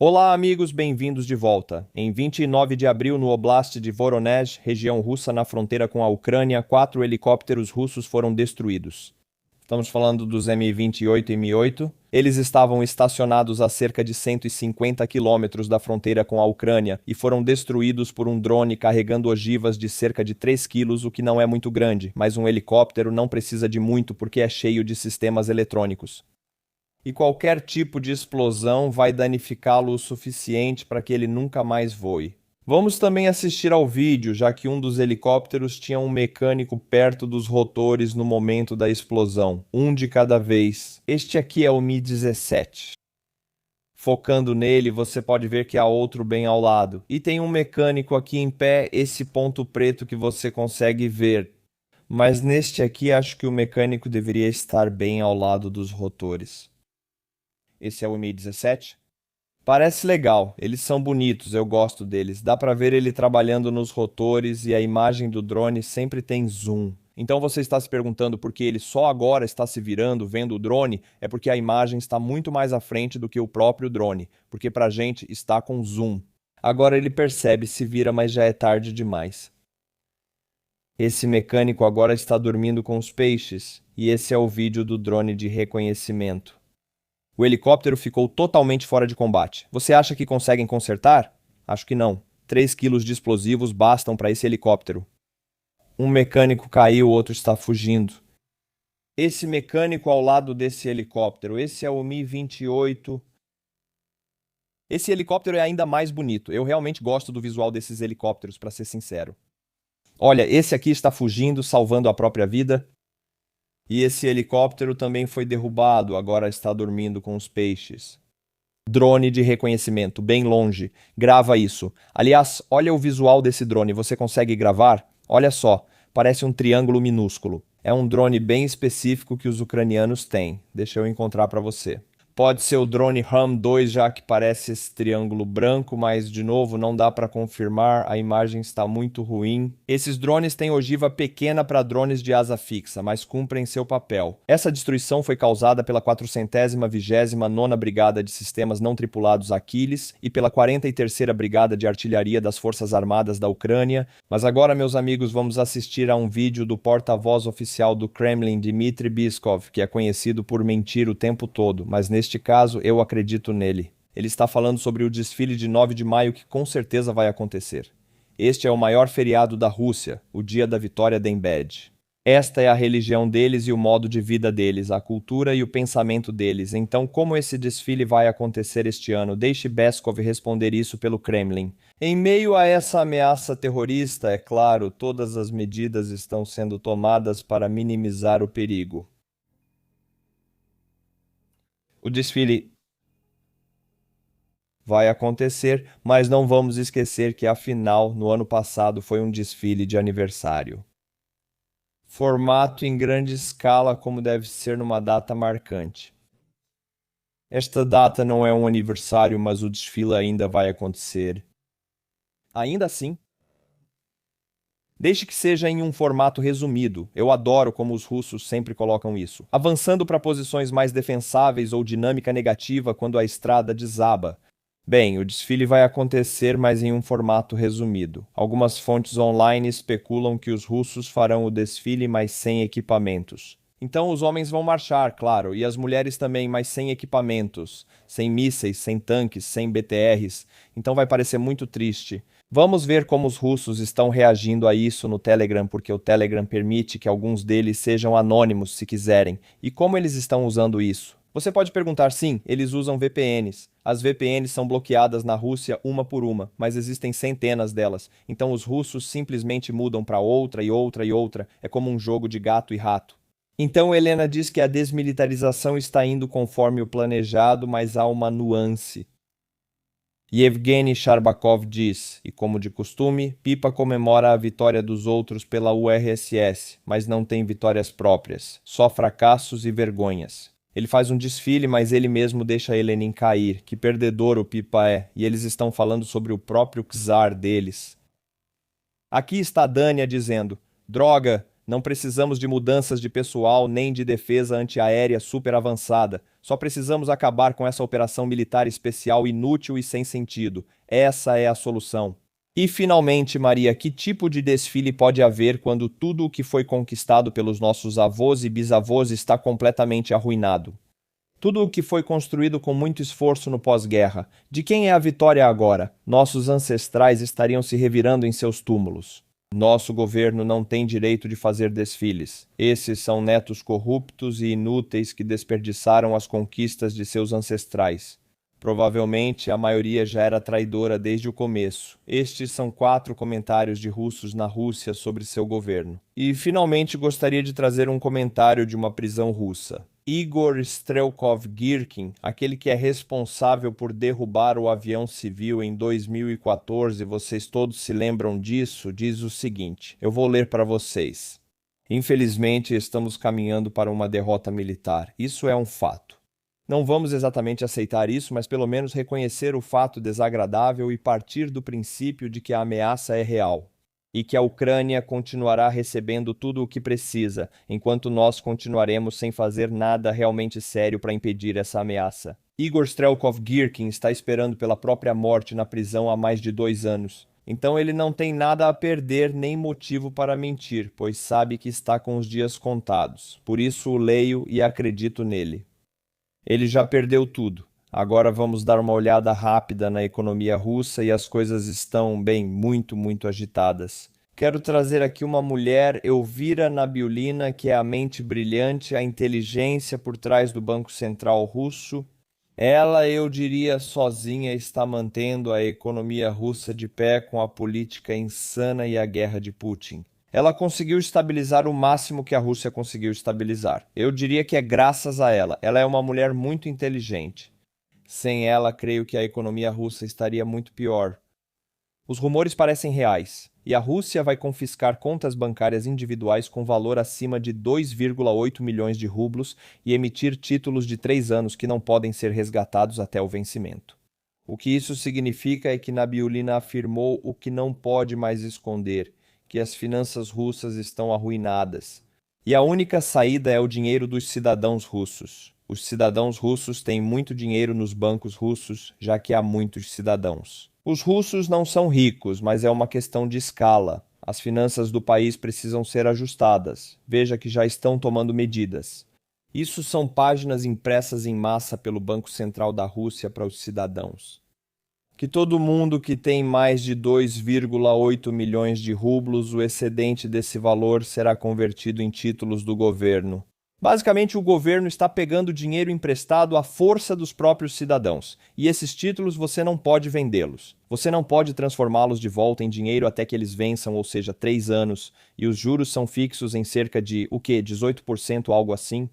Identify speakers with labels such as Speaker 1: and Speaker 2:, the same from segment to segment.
Speaker 1: Olá, amigos, bem-vindos de volta. Em 29 de abril, no Oblast de Voronezh, região russa na fronteira com a Ucrânia, 4 helicópteros russos foram destruídos. Estamos falando dos Mi-28 e Mi-8. Eles estavam estacionados a cerca de 150 quilômetros da fronteira com a Ucrânia e foram destruídos por um drone carregando ogivas de cerca de 3 quilos, o que não é muito grande, mas um helicóptero não precisa de muito porque é cheio de sistemas eletrônicos. E qualquer tipo de explosão vai danificá-lo o suficiente para que ele nunca mais voe. Vamos também assistir ao vídeo, já que um dos helicópteros tinha um mecânico perto dos rotores no momento da explosão, um de cada vez. Este aqui é o Mi-17. Focando nele, você pode ver que há outro bem ao lado. E tem um mecânico aqui em pé, esse ponto preto que você consegue ver. Mas neste aqui, acho que o mecânico deveria estar bem ao lado dos rotores. Esse é o Mi-17. Parece legal, eles são bonitos, eu gosto deles. Dá para ver ele trabalhando nos rotores e a imagem do drone sempre tem zoom. Então você está se perguntando por que ele só agora está se virando vendo o drone? É porque a imagem está muito mais à frente do que o próprio drone, porque para a gente está com zoom. Agora ele percebe, se vira, mas já é tarde demais. Esse mecânico agora está dormindo com os peixes, e esse é o vídeo do drone de reconhecimento. O helicóptero ficou totalmente fora de combate. Você acha que conseguem consertar? Acho que não. 3 quilos de explosivos bastam para esse helicóptero. Um mecânico caiu, o outro está fugindo. Esse mecânico ao lado desse helicóptero, esse é o Mi-28. Esse helicóptero é ainda mais bonito. Eu realmente gosto do visual desses helicópteros, para ser sincero. Olha, esse aqui está fugindo, salvando a própria vida. E esse helicóptero também foi derrubado, agora está dormindo com os peixes. Drone de reconhecimento, bem longe. Grava isso. Aliás, olha o visual desse drone. Você consegue gravar? Olha só, parece um triângulo minúsculo. É um drone bem específico que os ucranianos têm. Deixa eu encontrar para você. Pode ser o drone Ram-2, já que parece esse triângulo branco, mas, de novo, não dá para confirmar, a imagem está muito ruim. Esses drones têm ogiva pequena para drones de asa fixa, mas cumprem seu papel. Essa destruição foi causada pela 429ª Brigada de Sistemas Não Tripulados Aquiles e pela 43ª Brigada de Artilharia das Forças Armadas da Ucrânia. Mas agora, meus amigos, vamos assistir a um vídeo do porta-voz oficial do Kremlin, Dmitry Peskov, que é conhecido por mentir o tempo todo, mas neste caso eu acredito nele. Ele está falando sobre o desfile de 9 de maio que com certeza vai acontecer. Este é o maior feriado da Rússia, o dia da vitória de Embed. Esta é a religião deles e o modo de vida deles, a cultura e o pensamento deles. Então, como esse desfile vai acontecer este ano? Deixe Peskov responder isso pelo Kremlin. Em meio a essa ameaça terrorista, é claro, todas as medidas estão sendo tomadas para minimizar o perigo. O desfile vai acontecer, mas não vamos esquecer que, afinal, no ano passado foi um desfile de aniversário. Formato em grande escala, como deve ser numa data marcante. Esta data não é um aniversário, mas o desfile ainda vai acontecer. Ainda assim, deixe que seja em um formato resumido. Eu adoro como os russos sempre colocam isso. Avançando para posições mais defensáveis ou dinâmica negativa quando a estrada desaba. Bem, o desfile vai acontecer, mas em um formato resumido. Algumas fontes online especulam que os russos farão o desfile, mas sem equipamentos. Então os homens vão marchar, claro, e as mulheres também, mas sem equipamentos, sem mísseis, sem tanques, sem BTRs. Então vai parecer muito triste. Vamos ver como os russos estão reagindo a isso no Telegram, porque o Telegram permite que alguns deles sejam anônimos se quiserem. E como eles estão usando isso? Você pode perguntar, sim, eles usam VPNs. As VPNs são bloqueadas na Rússia uma por uma, mas existem centenas delas. Então os russos simplesmente mudam para outra e outra e outra. É como um jogo de gato e rato. Então Helena diz que a desmilitarização está indo conforme o planejado, mas há uma nuance. Yevgeny Sharbakov diz, e como de costume, Pipa comemora a vitória dos outros pela URSS, mas não tem vitórias próprias, só fracassos e vergonhas. Ele faz um desfile, mas ele mesmo deixa Helenin cair. Que perdedor o Pipa é, e eles estão falando sobre o próprio czar deles. Aqui está Dania dizendo, droga, Não precisamos de mudanças de pessoal nem de defesa antiaérea super avançada. Só precisamos acabar com essa operação militar especial inútil e sem sentido. Essa é a solução. E, finalmente, Maria, que tipo de desfile pode haver quando tudo o que foi conquistado pelos nossos avós e bisavós está completamente arruinado? Tudo o que foi construído com muito esforço no pós-guerra. De quem é a vitória agora? Nossos ancestrais estariam se revirando em seus túmulos. Nosso governo não tem direito de fazer desfiles. Esses são netos corruptos e inúteis que desperdiçaram as conquistas de seus ancestrais. Provavelmente a maioria já era traidora desde o começo. Estes são 4 comentários de russos na Rússia sobre seu governo. E finalmente gostaria de trazer um comentário de uma prisão russa. Igor Strelkov-Girkin, aquele que é responsável por derrubar o avião civil em 2014, vocês todos se lembram disso, diz o seguinte, eu vou ler para vocês. Infelizmente, estamos caminhando para uma derrota militar. Isso é um fato. Não vamos exatamente aceitar isso, mas pelo menos reconhecer o fato desagradável e partir do princípio de que a ameaça é real. E que a Ucrânia continuará recebendo tudo o que precisa, enquanto nós continuaremos sem fazer nada realmente sério para impedir essa ameaça. Igor Strelkov-Girkin está esperando pela própria morte na prisão há mais de 2 anos. Então ele não tem nada a perder nem motivo para mentir, pois sabe que está com os dias contados. Por isso o leio e acredito nele. Ele já perdeu tudo. Agora vamos dar uma olhada rápida na economia russa e as coisas estão, bem, muito agitadas. Quero trazer aqui uma mulher, Elvira Nabiulina, que é a mente brilhante, a inteligência por trás do Banco Central russo. Ela, eu diria, sozinha está mantendo a economia russa de pé com a política insana e a guerra de Putin. Ela conseguiu estabilizar o máximo que a Rússia conseguiu estabilizar. Eu diria que é graças a ela. Ela é uma mulher muito inteligente. Sem ela, creio que a economia russa estaria muito pior. Os rumores parecem reais, e a Rússia vai confiscar contas bancárias individuais com valor acima de 2,8 milhões de rublos e emitir títulos de 3 anos que não podem ser resgatados até o vencimento. O que isso significa é que Nabiulina afirmou o que não pode mais esconder, que as finanças russas estão arruinadas. E a única saída é o dinheiro dos cidadãos russos. Os cidadãos russos têm muito dinheiro nos bancos russos, já que há muitos cidadãos. Os russos não são ricos, mas é uma questão de escala. As finanças do país precisam ser ajustadas. Veja que já estão tomando medidas. Isso são páginas impressas em massa pelo Banco Central da Rússia para os cidadãos. Que todo mundo que tem mais de 2,8 milhões de rublos, o excedente desse valor será convertido em títulos do governo. Basicamente, o governo está pegando dinheiro emprestado à força dos próprios cidadãos, e esses títulos você não pode vendê-los. Você não pode transformá-los de volta em dinheiro até que eles vençam, ou seja, 3 anos, e os juros são fixos em cerca de, 18%, algo assim?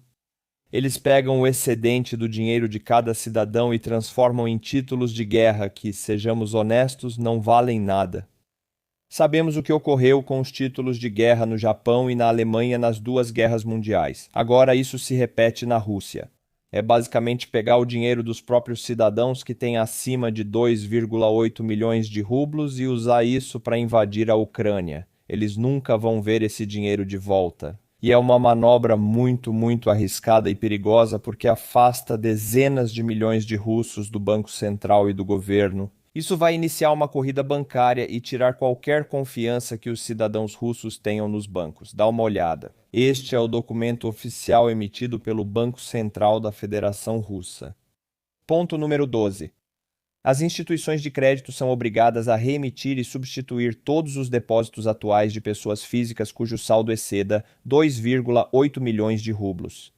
Speaker 1: Eles pegam o excedente do dinheiro de cada cidadão e transformam em títulos de guerra que, sejamos honestos, não valem nada. Sabemos o que ocorreu com os títulos de guerra no Japão e na Alemanha nas 2 guerras mundiais. Agora isso se repete na Rússia. É basicamente pegar o dinheiro dos próprios cidadãos que têm acima de 2,8 milhões de rublos e usar isso para invadir a Ucrânia. Eles nunca vão ver esse dinheiro de volta. E é uma manobra muito arriscada e perigosa porque afasta dezenas de milhões de russos do Banco Central e do governo. Isso vai iniciar uma corrida bancária e tirar qualquer confiança que os cidadãos russos tenham nos bancos. Dá uma olhada. Este é o documento oficial emitido pelo Banco Central da Federação Russa. Ponto número 12. As instituições de crédito são obrigadas a reemitir e substituir todos os depósitos atuais de pessoas físicas cujo saldo exceda 2,8 milhões de rublos,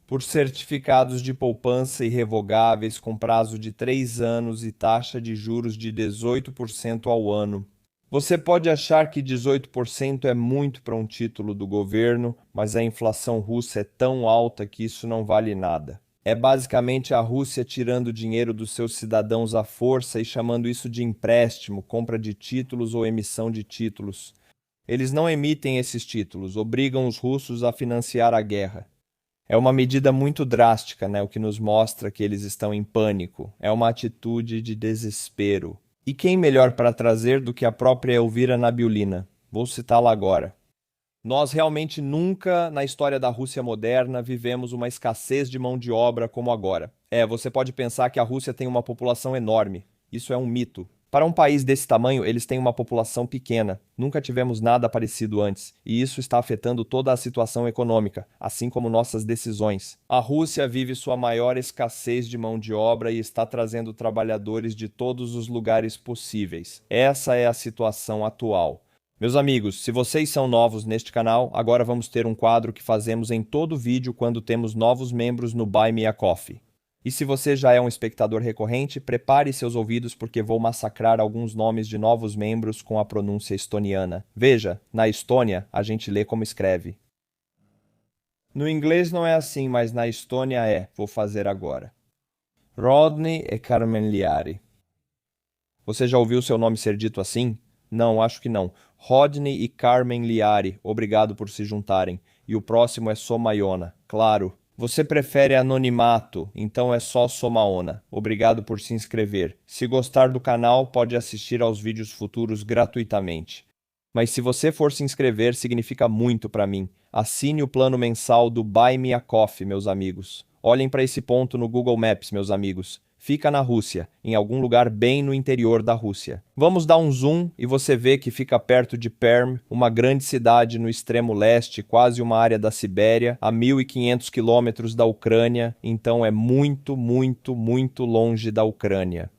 Speaker 1: por certificados de poupança irrevogáveis com prazo de 3 anos e taxa de juros de 18% ao ano. Você pode achar que 18% é muito para um título do governo, mas a inflação russa é tão alta que isso não vale nada. É basicamente a Rússia tirando dinheiro dos seus cidadãos à força e chamando isso de empréstimo, compra de títulos ou emissão de títulos. Eles não emitem esses títulos, obrigam os russos a financiar a guerra. É uma medida muito drástica, né? O que nos mostra que eles estão em pânico. É uma atitude de desespero. E quem melhor para trazer do que a própria Elvira Nabiulina? Vou citá-la agora. Nós realmente nunca, na história da Rússia moderna, vivemos uma escassez de mão de obra como agora. Você pode pensar que a Rússia tem uma população enorme. Isso é um mito. Para um país desse tamanho, eles têm uma população pequena. Nunca tivemos nada parecido antes, e isso está afetando toda a situação econômica, assim como nossas decisões. A Rússia vive sua maior escassez de mão de obra e está trazendo trabalhadores de todos os lugares possíveis. Essa é a situação atual. Meus amigos, se vocês são novos neste canal, agora vamos ter um quadro que fazemos em todo vídeo quando temos novos membros no Buy Me a Coffee. E se você já é um espectador recorrente, prepare seus ouvidos porque vou massacrar alguns nomes de novos membros com a pronúncia estoniana. Veja, na Estônia a gente lê como escreve. No inglês não é assim, mas na Estônia é. Vou fazer agora. Rodney e Carmen Liari. Você já ouviu seu nome ser dito assim? Não, acho que não. Rodney e Carmen Liari, obrigado por se juntarem. E o próximo é Somayona, claro. Você prefere anonimato, então é só Somaona. Obrigado por se inscrever. Se gostar do canal, pode assistir aos vídeos futuros gratuitamente. Mas se você for se inscrever, significa muito para mim. Assine o plano mensal do Buy Me a Coffee, meus amigos. Olhem para esse ponto no Google Maps, meus amigos. Fica na Rússia, em algum lugar bem no interior da Rússia. Vamos dar um zoom e você vê que fica perto de Perm, uma grande cidade no extremo leste, quase uma área da Sibéria, a 1.500 quilômetros da Ucrânia, então é muito, muito, muito longe da Ucrânia.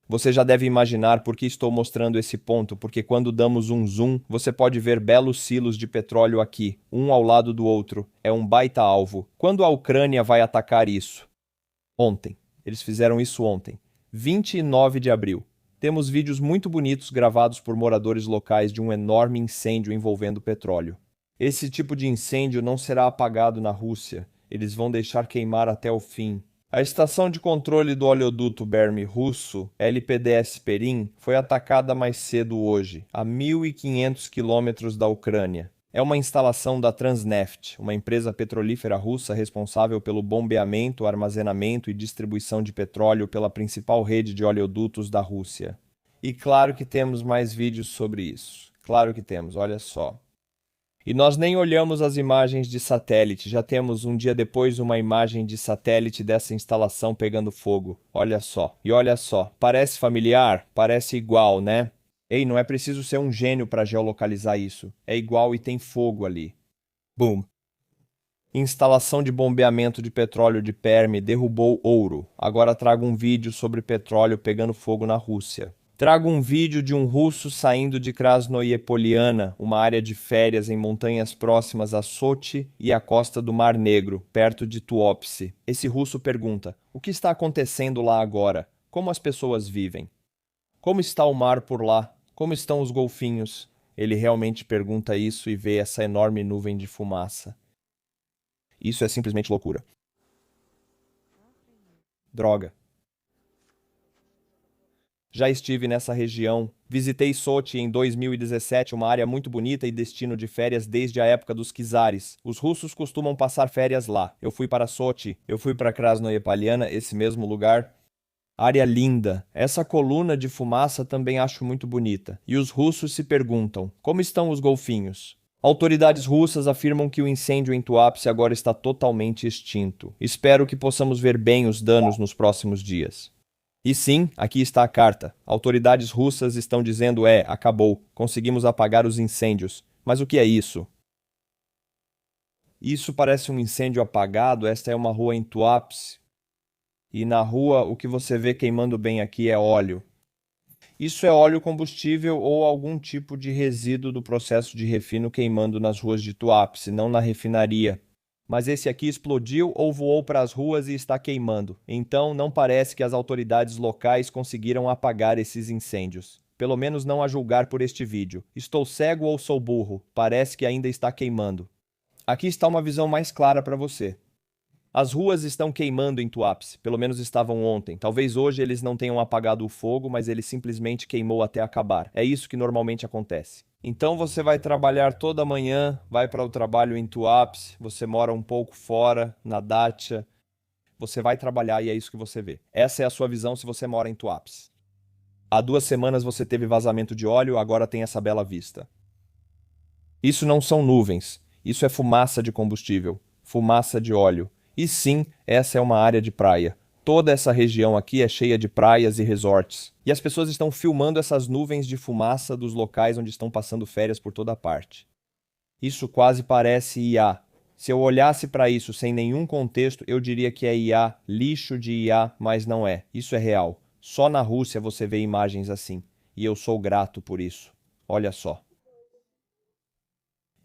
Speaker 1: Você já deve imaginar por que estou mostrando esse ponto, porque quando damos um zoom, você pode ver belos silos de petróleo aqui, um ao lado do outro. É um baita alvo. Quando a Ucrânia vai atacar isso? Ontem. Eles fizeram isso ontem, 29 de abril. Temos vídeos muito bonitos gravados por moradores locais de um enorme incêndio envolvendo petróleo. Esse tipo de incêndio não será apagado na Rússia. Eles vão deixar queimar até o fim. A estação de controle do oleoduto Perm russo, LPDS Perim, foi atacada mais cedo hoje, a 1.500 quilômetros da Ucrânia. É uma instalação da Transneft, uma empresa petrolífera russa responsável pelo bombeamento, armazenamento e distribuição de petróleo pela principal rede de oleodutos da Rússia. E claro que temos mais vídeos sobre isso. Claro que temos, olha só. E nós nem olhamos as imagens de satélite, já temos um dia depois uma imagem de satélite dessa instalação pegando fogo. Olha só. E olha só, parece familiar? Parece igual, né? Ei, não é preciso ser um gênio para geolocalizar isso. É igual e tem fogo ali. Boom. Instalação de bombeamento de petróleo de Perm derrubou ouro. Agora trago um vídeo sobre petróleo pegando fogo na Rússia. Trago um vídeo de um russo saindo de Krasnoye Poliana, uma área de férias em montanhas próximas a Sochi e à costa do Mar Negro, perto de Tuopse. Esse russo pergunta: o que está acontecendo lá agora? Como as pessoas vivem? Como está o mar por lá? Como estão os golfinhos? Ele realmente pergunta isso e vê essa enorme nuvem de fumaça. Isso é simplesmente loucura. Droga. Já estive nessa região. Visitei Sochi em 2017, uma área muito bonita e destino de férias desde a época dos czares. Os russos costumam passar férias lá. Eu fui para Sochi, eu fui para Krasnoye Poliana, esse mesmo lugar. Área linda. Essa coluna de fumaça também acho muito bonita. E os russos se perguntam: como estão os golfinhos? Autoridades russas afirmam que o incêndio em Tuapse agora está totalmente extinto. Espero que possamos ver bem os danos nos próximos dias. E sim, aqui está a carta. Autoridades russas estão dizendo: acabou. Conseguimos apagar os incêndios. Mas o que é isso? Isso parece um incêndio apagado. Esta é uma rua em Tuapse. E na rua, o que você vê queimando bem aqui é óleo. Isso é óleo combustível ou algum tipo de resíduo do processo de refino queimando nas ruas de Tuapse, não na refinaria. Mas esse aqui explodiu ou voou para as ruas e está queimando. Então, não parece que as autoridades locais conseguiram apagar esses incêndios. Pelo menos não a julgar por este vídeo. Estou cego ou sou burro? Parece que ainda está queimando. Aqui está uma visão mais clara para você. As ruas estão queimando em Tuapse, pelo menos estavam ontem. Talvez hoje eles não tenham apagado o fogo, mas ele simplesmente queimou até acabar. É isso que normalmente acontece. Então você vai trabalhar toda manhã, vai para o trabalho em Tuapse, você mora um pouco fora, na Dacia. Você vai trabalhar e é isso que você vê. Essa é a sua visão se você mora em Tuapse. Há 2 semanas você teve vazamento de óleo, agora tem essa bela vista. Isso não são nuvens, isso é fumaça de combustível, fumaça de óleo. E sim, essa é uma área de praia. Toda essa região aqui é cheia de praias e resorts. E as pessoas estão filmando essas nuvens de fumaça dos locais onde estão passando férias por toda parte. Isso quase parece IA. Se eu olhasse para isso sem nenhum contexto, eu diria que é IA, lixo de IA, mas não é. Isso é real. Só na Rússia você vê imagens assim. E eu sou grato por isso. Olha só.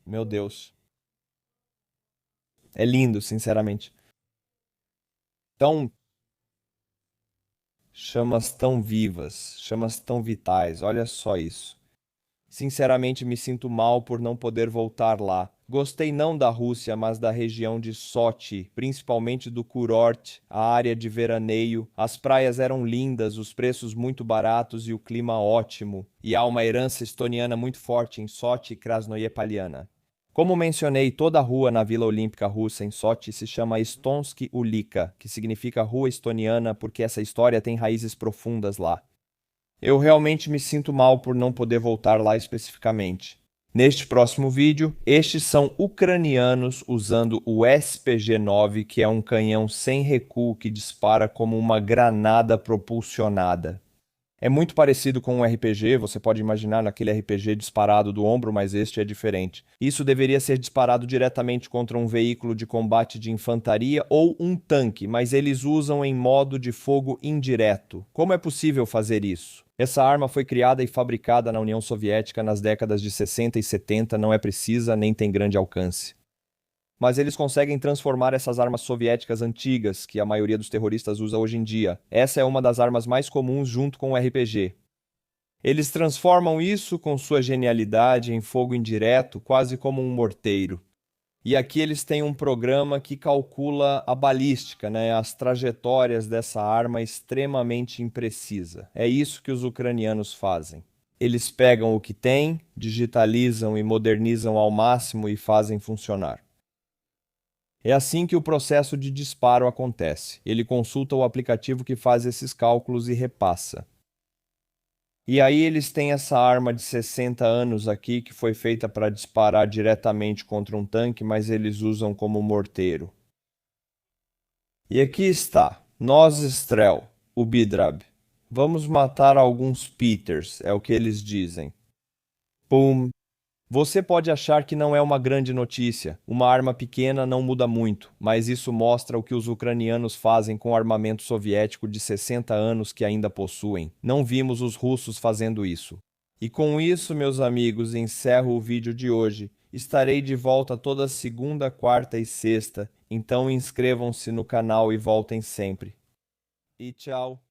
Speaker 1: Meu Deus. É lindo, sinceramente. Tão chamas tão vivas, chamas tão vitais. Olha só isso. Sinceramente, me sinto mal por não poder voltar lá. Gostei não da Rússia, mas da região de Sochi, principalmente do Kurort, a área de veraneio. As praias eram lindas, os preços muito baratos e o clima ótimo. E há uma herança estoniana muito forte em Sochi e Krasnoye-Poliana. Como mencionei, toda a rua na Vila Olímpica Russa em Sochi se chama Estonsky Ulika, que significa rua estoniana porque essa história tem raízes profundas lá. Eu realmente me sinto mal por não poder voltar lá especificamente. Neste próximo vídeo, estes são ucranianos usando o SPG-9, que é um canhão sem recuo que dispara como uma granada propulsionada. É muito parecido com um RPG, você pode imaginar naquele RPG disparado do ombro, mas este é diferente. Isso deveria ser disparado diretamente contra um veículo de combate de infantaria ou um tanque, mas eles usam em modo de fogo indireto. Como é possível fazer isso? Essa arma foi criada e fabricada na União Soviética nas décadas de 60 e 70, não é precisa nem tem grande alcance. Mas eles conseguem transformar essas armas soviéticas antigas, que a maioria dos terroristas usa hoje em dia. Essa é uma das armas mais comuns junto com o RPG. Eles transformam isso com sua genialidade em fogo indireto, quase como um morteiro. E aqui eles têm um programa que calcula a balística, né, as trajetórias dessa arma extremamente imprecisa. É isso que os ucranianos fazem. Eles pegam o que têm, digitalizam e modernizam ao máximo e fazem funcionar. É assim que o processo de disparo acontece. Ele consulta o aplicativo que faz esses cálculos e repassa. E aí eles têm essa arma de 60 anos aqui que foi feita para disparar diretamente contra um tanque, mas eles usam como morteiro. E aqui está, nós Strel, o Bidrab. Vamos matar alguns Peters, é o que eles dizem. Pum. Você pode achar que não é uma grande notícia, uma arma pequena não muda muito, mas isso mostra o que os ucranianos fazem com o armamento soviético de 60 anos que ainda possuem. Não vimos os russos fazendo isso. E com isso, meus amigos, encerro o vídeo de hoje. Estarei de volta toda segunda, quarta e sexta, então inscrevam-se no canal e voltem sempre. E tchau!